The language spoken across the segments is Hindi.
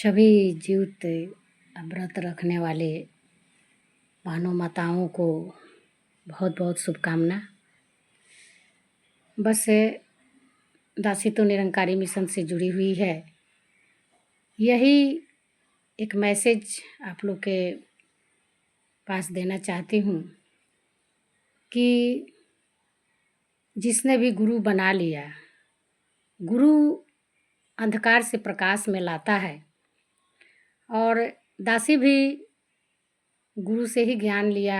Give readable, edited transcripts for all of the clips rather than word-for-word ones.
सभी जीवित व्रत रखने वाले बहनों माताओं को बहुत बहुत शुभकामना। बस दासी तो निरंकारी मिशन से जुड़ी हुई है। यही एक मैसेज आप लोग के पास देना चाहती हूँ कि जिसने भी गुरु बना लिया, गुरु अंधकार से प्रकाश में लाता है और दासी भी गुरु से ही ज्ञान लिया।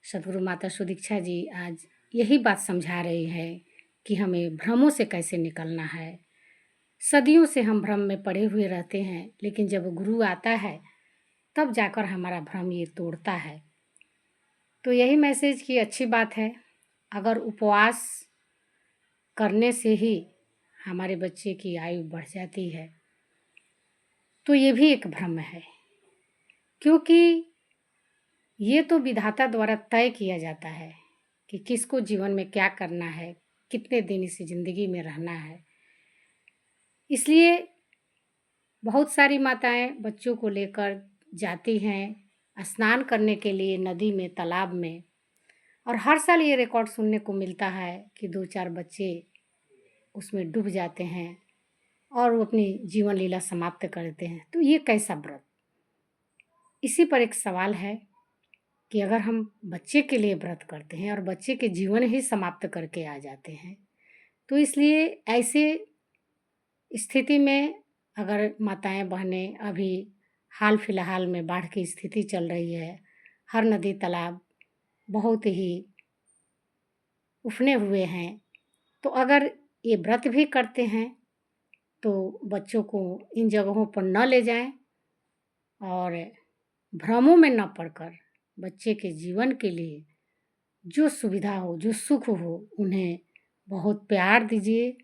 सद्गुरु माता सुदीक्षा जी आज यही बात समझा रही है कि हमें भ्रमों से कैसे निकलना है। सदियों से हम भ्रम में पड़े हुए रहते हैं, लेकिन जब गुरु आता है तब जाकर हमारा भ्रम ये तोड़ता है। तो यही मैसेज की अच्छी बात है। अगर उपवास करने से ही हमारे बच्चे की आयु बढ़ जाती है तो ये भी एक भ्रम है, क्योंकि ये तो विधाता द्वारा तय किया जाता है कि किसको जीवन में क्या करना है, कितने दिन इस ज़िंदगी में रहना है। इसलिए बहुत सारी माताएं बच्चों को लेकर जाती हैं स्नान करने के लिए नदी में, तालाब में, और हर साल ये रिकॉर्ड सुनने को मिलता है कि 2-4 बच्चे उसमें डूब जाते हैं और वो अपनी जीवन लीला समाप्त करते हैं। तो ये कैसा व्रत? इसी पर एक सवाल है कि अगर हम बच्चे के लिए व्रत करते हैं और बच्चे के जीवन ही समाप्त करके आ जाते हैं, तो इसलिए ऐसे स्थिति में अगर माताएं बहनें, अभी हाल फिलहाल में बाढ़ की स्थिति चल रही है, हर नदी तालाब बहुत ही उफने हुए हैं, तो अगर ये व्रत भी करते हैं तो बच्चों को इन जगहों पर न ले जाएं और भ्रमों में न पड़कर बच्चे के जीवन के लिए जो सुविधा हो, जो सुख हो, उन्हें बहुत प्यार दीजिए।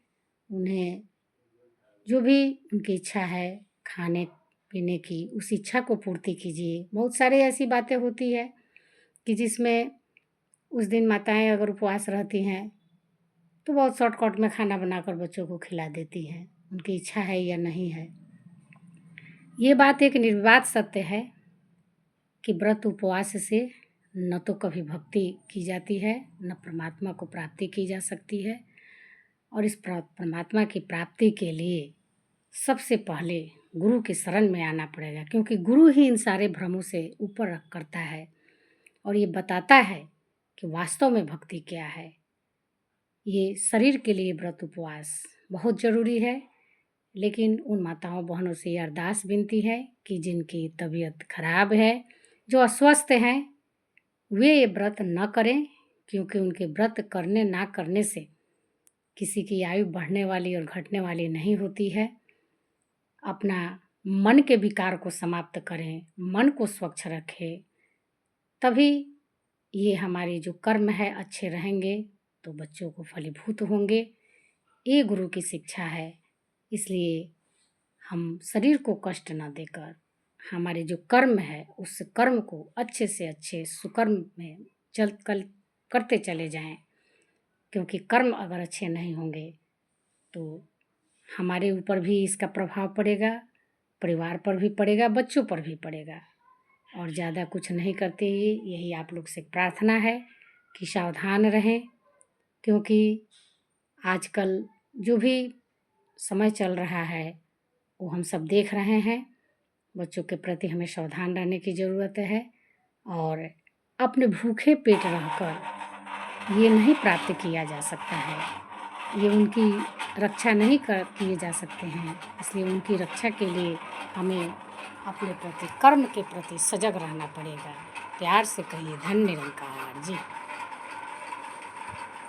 उन्हें जो भी उनकी इच्छा है खाने पीने की, उस इच्छा को पूर्ति कीजिए। बहुत सारी ऐसी बातें होती है कि जिसमें उस दिन माताएं अगर उपवास रहती हैं तो बहुत शॉर्टकट में खाना बनाकर बच्चों को खिला देती हैं, उनकी इच्छा है या नहीं है। ये बात एक निर्विवाद सत्य है कि व्रत उपवास से न तो कभी भक्ति की जाती है, न परमात्मा को प्राप्ति की जा सकती है। और इस परमात्मा की प्राप्ति के लिए सबसे पहले गुरु के शरण में आना पड़ेगा, क्योंकि गुरु ही इन सारे भ्रमों से ऊपर रख करता है और ये बताता है कि वास्तव में भक्ति क्या है। ये शरीर के लिए व्रत उपवास बहुत ज़रूरी है, लेकिन उन माताओं बहनों से ये अरदास विनती है कि जिनकी तबीयत खराब है, जो अस्वस्थ हैं, वे ये व्रत न करें, क्योंकि उनके व्रत करने ना करने से किसी की आयु बढ़ने वाली और घटने वाली नहीं होती है। अपना मन के विकार को समाप्त करें, मन को स्वच्छ रखें, तभी ये हमारे जो कर्म है अच्छे रहेंगे तो बच्चों को फलीभूत होंगे। ये गुरु की शिक्षा है। इसलिए हम शरीर को कष्ट न देकर हमारे जो कर्म है उस कर्म को अच्छे से अच्छे सुकर्म में करते चले जाएं, क्योंकि कर्म अगर अच्छे नहीं होंगे तो हमारे ऊपर भी इसका प्रभाव पड़ेगा, परिवार पर भी पड़ेगा, बच्चों पर भी पड़ेगा। और ज़्यादा कुछ नहीं करते ही यही आप लोग से प्रार्थना है कि सावधान रहें, क्योंकि आजकल जो भी समय चल रहा है वो हम सब देख रहे हैं। बच्चों के प्रति हमें सावधान रहने की ज़रूरत है और अपने भूखे पेट रहकर ये नहीं प्राप्त किया जा सकता है, ये उनकी रक्षा नहीं किए जा सकते हैं। इसलिए उनकी रक्षा के लिए हमें अपने प्रति, कर्म के प्रति सजग रहना पड़ेगा। प्यार से कहिए धन्य निरंकार जी।